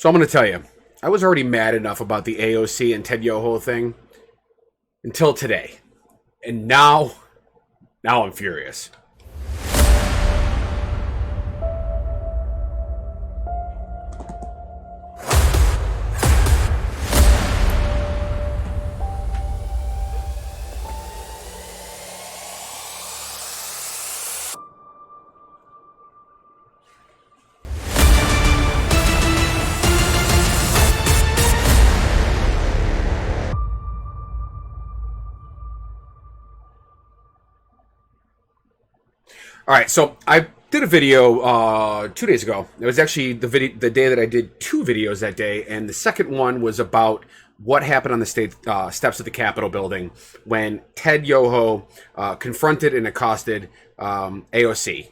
So I'm going to tell you, I was already mad enough about the AOC and Ted Yoho thing until today. And now I'm furious. All right, so I did a video 2 days ago. It was actually the day that I did two videos that day, and the second one was about what happened on the state steps of the Capitol building when Ted Yoho confronted and accosted AOC,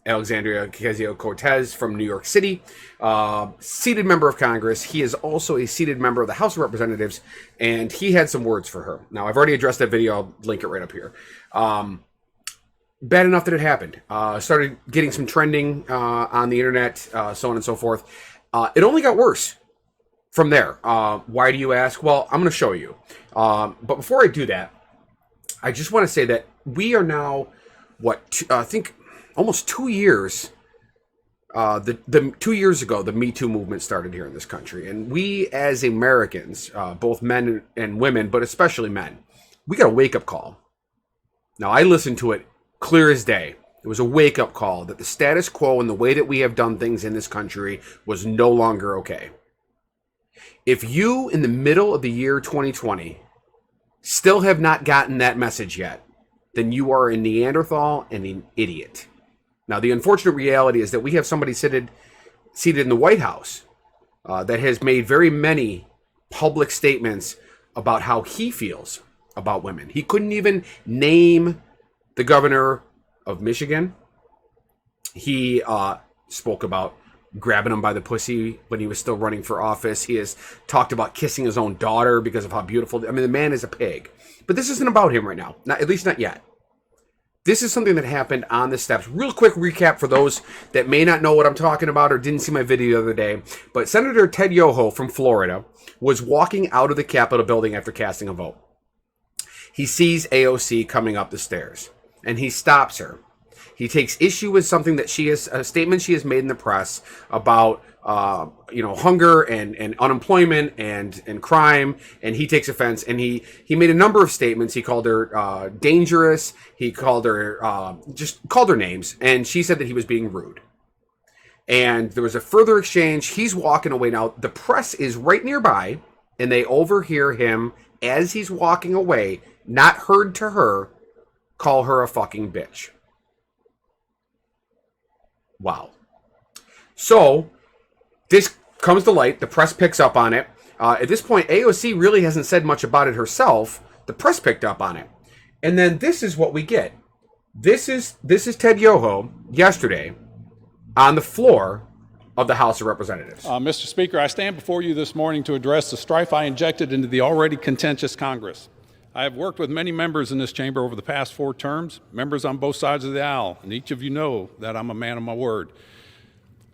Alexandria Ocasio-Cortez from New York City, seated member of Congress. He is also a seated member of the House of Representatives, and he had some words for her. Now, I've already addressed that video. I'll link it right up here. Bad enough that it happened. Started getting some trending on the internet, so on and so forth. It only got worse from there. Why do you ask? Well, I'm going to show you. But before I do that, I just want to say that we are now, I think almost 2 years. The 2 years ago, the Me Too movement started here in this country. And we as Americans, both men and women, but especially men, we got a wake-up call. Now, I listened to it clear as day. It was a wake-up call that the status quo and the way that we have done things in this country was no longer okay. If you, in the middle of the year 2020, still have not gotten that message yet, then you are a Neanderthal and an idiot. Now, the unfortunate reality is that we have somebody seated in the White House that has made very many public statements about how he feels about women. He couldn't even name the governor of Michigan. He spoke about grabbing him by the pussy when he was still running for office. He has talked about kissing his own daughter because of how beautiful. I mean, the man is a pig. But this isn't about him right now. At least not yet. This is something that happened on the steps. Real quick recap for those that may not know what I'm talking about or didn't see my video the other day. But Senator Ted Yoho from Florida was walking out of the Capitol building after casting a vote. He sees AOC coming up the stairs, and he stops her. He takes issue with something that a statement she has made in the press about, hunger and unemployment and crime, and he takes offense. And he made a number of statements. He called her dangerous. He called her just called her names, and she said that he was being rude. And there was a further exchange. He's walking away now. The press is right nearby, and they overhear him as he's walking away, not heard to her, call her a fucking bitch. Wow. So this comes to light. The press picks up on it. At this point, AOC really hasn't said much about it herself. The press picked up on it. And then this is what we get. This is Ted Yoho yesterday on the floor of the House of Representatives. Mr. Speaker, I stand before you this morning to address the strife I injected into the already contentious Congress. I have worked with many members in this chamber over the past 4 terms, members on both sides of the aisle, and each of you know that I'm a man of my word.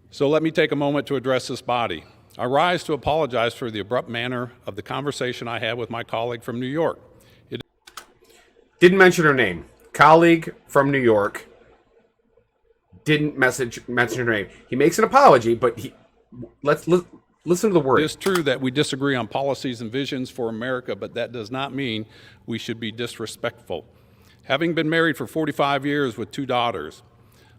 So let me take a moment to address this body. I rise to apologize for the abrupt manner of the conversation I had with my colleague from New York. Didn't mention her name. Colleague from New York. Didn't mention her name. He makes an apology, but let's listen to the word. It is true that we disagree on policies and visions for America, but that does not mean we should be disrespectful. Having been married for 45 years with 2 daughters,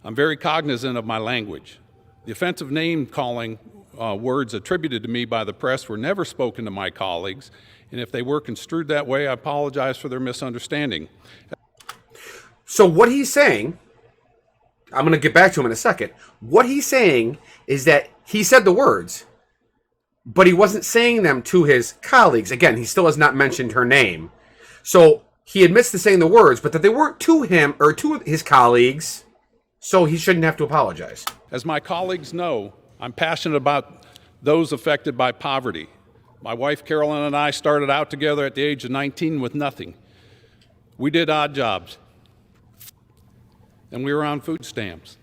I'm very cognizant of my language. The offensive name-calling words attributed to me by the press were never spoken to my colleagues, and if they were construed that way, I apologize for their misunderstanding. So what he's saying, I'm going to get back to him in a second. What he's saying is that he said the words, but he wasn't saying them to his colleagues. Again, he still has not mentioned her name. So he admits to saying the words, but that they weren't to him or to his colleagues, so he shouldn't have to apologize. As my colleagues know, I'm passionate about those affected by poverty. My wife Carolyn and I started out together at the age of 19 with nothing. We did odd jobs, and we were on food stamps.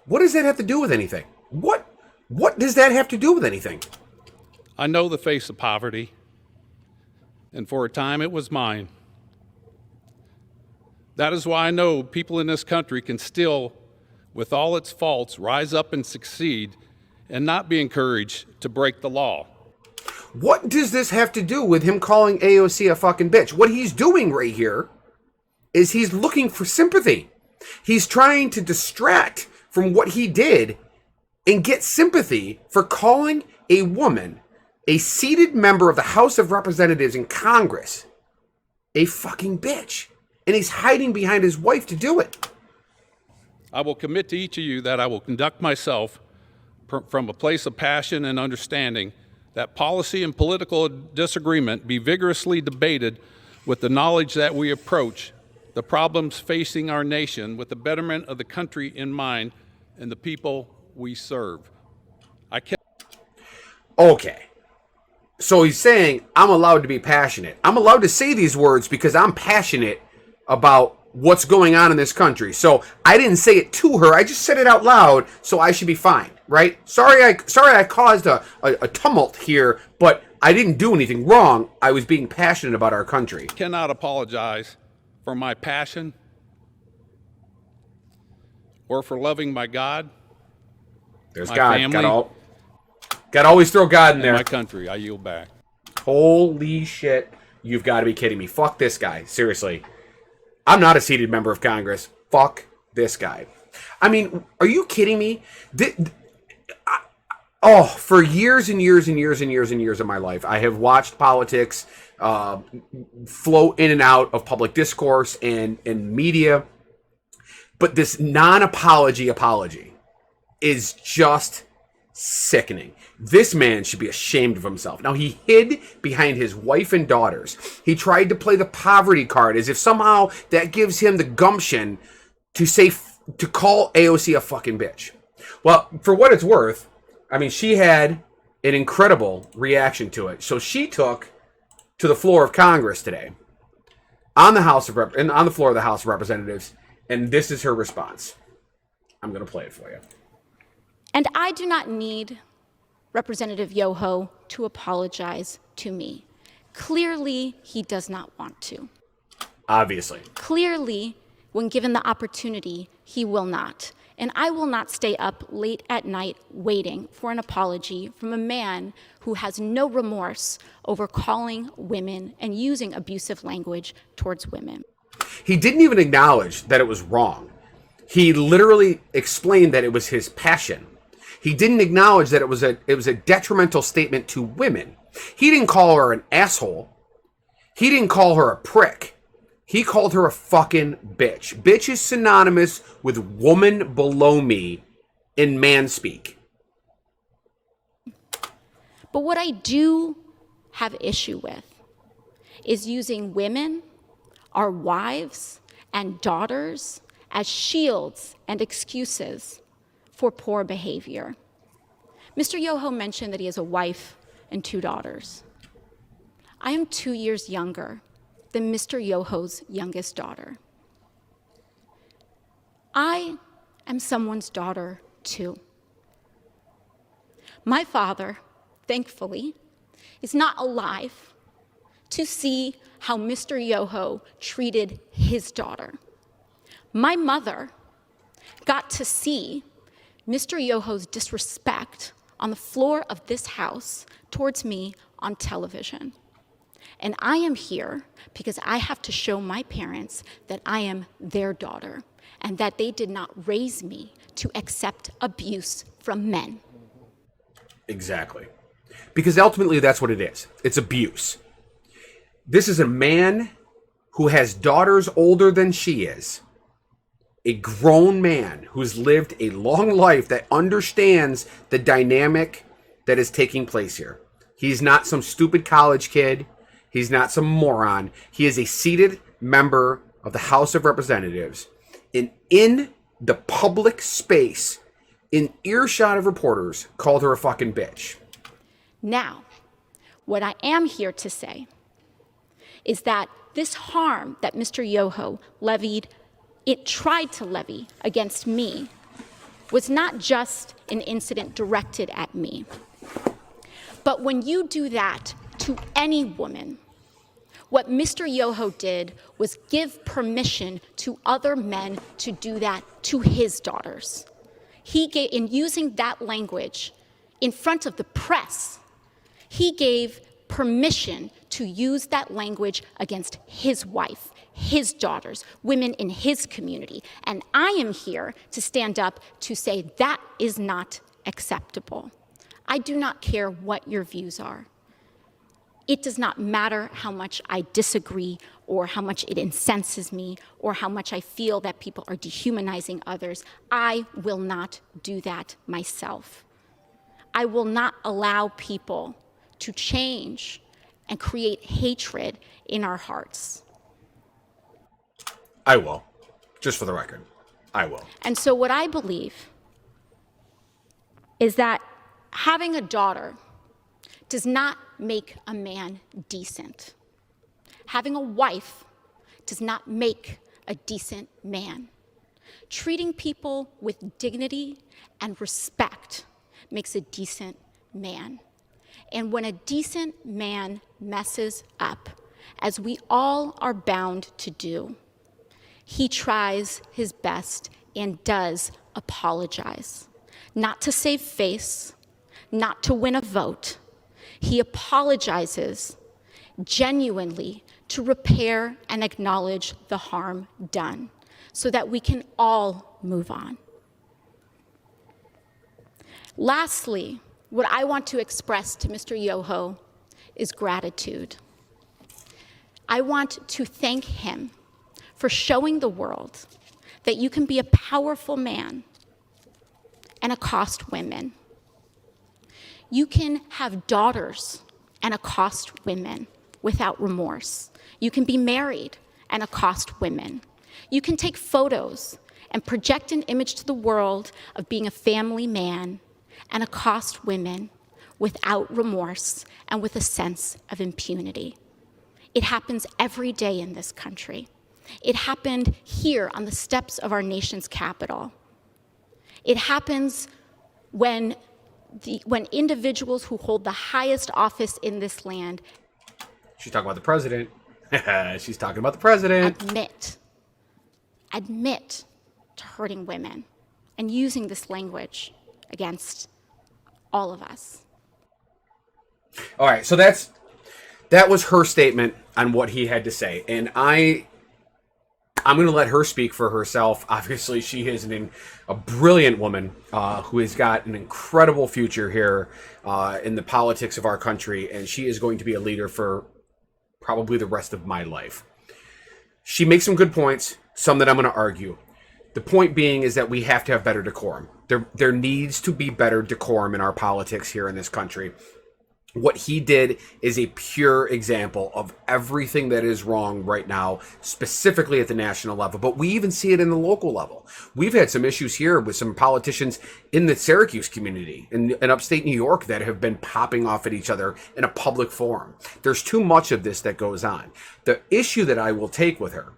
What does that have to do with anything? What What does that have to do with anything? I know the face of poverty, and for a time it was mine. That is why I know people in this country can still, with all its faults, rise up and succeed and not be encouraged to break the law. What does this have to do with him calling AOC a fucking bitch? What he's doing right here is he's looking for sympathy. He's trying to distract from what he did and get sympathy for calling a woman, a seated member of the House of Representatives in Congress, a fucking bitch. And he's hiding behind his wife to do it. I will commit to each of you that I will conduct myself from a place of passion and understanding, that policy and political disagreement be vigorously debated with the knowledge that we approach the problems facing our nation with the betterment of the country in mind and the people we serve. Okay. So he's saying, I'm allowed to be passionate. I'm allowed to say these words because I'm passionate about what's going on in this country. So I didn't say it to her. I just said it out loud, so I should be fine, right? Sorry I caused a tumult here, but I didn't do anything wrong. I was being passionate about our country. I cannot apologize for my passion or for loving my God. There's my God. Family, Got to always throw God in there. My country. I yield back. Holy shit. You've got to be kidding me. Fuck this guy. Seriously. I'm not a seated member of Congress. Fuck this guy. I mean, are you kidding me? For years and years and years and years and years of my life, I have watched politics flow in and out of public discourse and media. But this non-apology apology is just sickening. This man should be ashamed of himself. Now, he hid behind his wife and daughters. He tried to play the poverty card as if somehow that gives him the gumption to call AOC a fucking bitch. Well, for what it's worth, I mean, she had an incredible reaction to it. So she took to the floor of Congress today, on the floor of the House of Representatives, and this is her response. I'm going to play it for you. And I do not need Representative Yoho to apologize to me. Clearly, he does not want to. Obviously. Clearly, when given the opportunity, he will not. And I will not stay up late at night waiting for an apology from a man who has no remorse over calling women and using abusive language towards women. He didn't even acknowledge that it was wrong. He literally explained that it was his passion. He didn't acknowledge that it was a detrimental statement to women. He didn't call her an asshole. He didn't call her a prick. He called her a fucking bitch. Bitch is synonymous with woman below me in man speak. But what I do have issue with is using women, our wives and daughters, as shields and excuses for poor behavior. Mr. Yoho mentioned that he has a wife and 2 daughters. I am 2 years younger than Mr. Yoho's youngest daughter. I am someone's daughter too. My father, thankfully, is not alive to see how Mr. Yoho treated his daughter. My mother got to see Mr. Yoho's disrespect on the floor of this house towards me on television. And I am here because I have to show my parents that I am their daughter and that they did not raise me to accept abuse from men. Exactly. Because ultimately that's what it is. It's abuse. This is a man who has daughters older than she is. A grown man who's lived a long life that understands the dynamic that is taking place here. He's not some stupid college kid. He's not some moron. He is a seated member of the House of Representatives. And in the public space, in earshot of reporters, called her a fucking bitch. Now, what I am here to say is that this harm that Mr. Yoho tried to levy against me was not just an incident directed at me. But when you do that to any woman, what Mr. Yoho did was give permission to other men to do that to his daughters. He gave, in using that language in front of the press, he gave permission to use that language against his wife, his daughters, women in his community. And I am here to stand up to say that is not acceptable. I do not care what your views are. It does not matter how much I disagree or how much it incenses me or how much I feel that people are dehumanizing others. I will not do that myself. I will not allow people to change and create hatred in our hearts. I will, just for the record. I will. And so what I believe is that having a daughter does not make a man decent. Having a wife does not make a decent man. Treating people with dignity and respect makes a decent man. And when a decent man messes up, as we all are bound to do, he tries his best and does apologize. Not to save face, not to win a vote. He apologizes genuinely to repair and acknowledge the harm done so that we can all move on. Lastly, what I want to express to Mr. Yoho is gratitude. I want to thank him for showing the world that you can be a powerful man and accost women. You can have daughters and accost women without remorse. You can be married and accost women. You can take photos and project an image to the world of being a family man and accost women without remorse and with a sense of impunity. It happens every day in this country. It happened here on the steps of our nation's capital. It happens when individuals who hold the highest office in this land. She's talking about the president. She's talking about the president. Admit to hurting women and using this language against all of us. All right, so that was her statement on what he had to say, and I'm going to let her speak for herself. Obviously, she is a brilliant woman who has got an incredible future here in the politics of our country, and she is going to be a leader for probably the rest of my life. She makes some good points, some that I'm going to argue. The point being is that we have to have better decorum. There needs to be better decorum in our politics here in this country. What he did is a pure example of everything that is wrong right now, specifically at the national level, but we even see it in the local level. We've had some issues here with some politicians in the Syracuse community in upstate New York that have been popping off at each other in a public forum. There's too much of this that goes on. The issue that I will take with her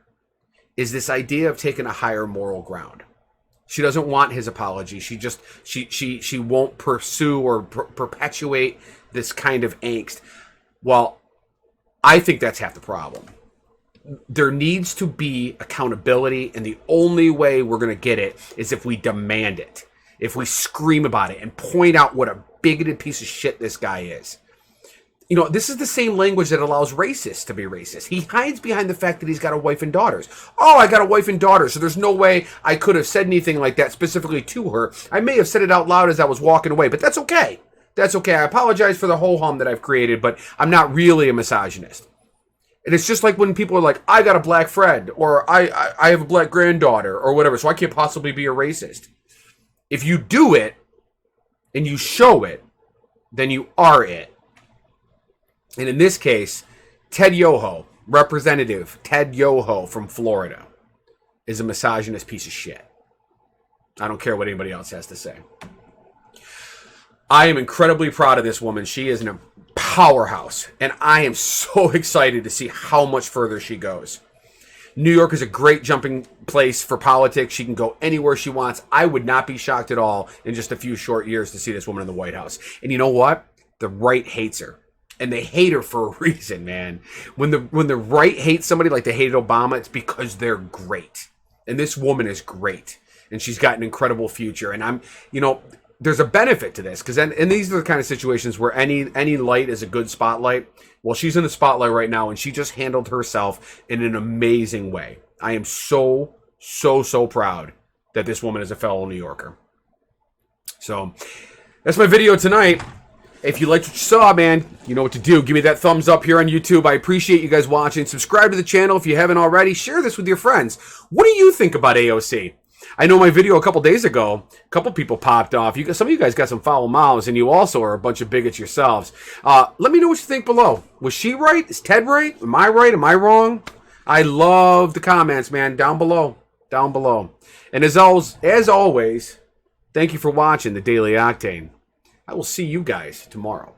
is this idea of taking a higher moral ground. She doesn't want his apology. She won't pursue or perpetuate this kind of angst. Well, I think that's half the problem. There needs to be accountability, and the only way we're going to get it is if we demand it, if we scream about it and point out what a bigoted piece of shit this guy is. You know, this is the same language that allows racists to be racist. He hides behind the fact that he's got a wife and daughters. Oh, I got a wife and daughter, so there's no way I could have said anything like that specifically to her. I may have said it out loud as I was walking away, but that's okay. That's okay. I apologize for the ho-hum that I've created, but I'm not really a misogynist. And it's just like when people are like, I got a black friend, or I have a black granddaughter, or whatever, so I can't possibly be a racist. If you do it, and you show it, then you are it. And in this case, Ted Yoho, Representative Ted Yoho from Florida, is a misogynist piece of shit. I don't care what anybody else has to say. I am incredibly proud of this woman. She is a powerhouse, and I am so excited to see how much further she goes. New York is a great jumping place for politics. She can go anywhere she wants. I would not be shocked at all in just a few short years to see this woman in the White House. And you know what? The right hates her. And they hate her for a reason, man. When the right hates somebody like they hated Obama, it's because they're great. And this woman is great. And she's got an incredible future. And there's a benefit to this. And these are the kind of situations where any light is a good spotlight. Well, she's in the spotlight right now, and she just handled herself in an amazing way. I am so, so, so proud that this woman is a fellow New Yorker. So, that's my video tonight. If you liked what you saw, man, you know what to do. Give me that thumbs up here on YouTube. I appreciate you guys watching. Subscribe to the channel if you haven't already. Share this with your friends. What do you think about AOC? I know my video a couple days ago, a couple people popped off. Some of you guys got some foul mouths, and you also are a bunch of bigots yourselves. Let me know what you think below. Was she right? Is Ted right? Am I right? Am I wrong? I love the comments, man. Down below. Down below. And as always, thank you for watching the Daily Octane. I will see you guys tomorrow.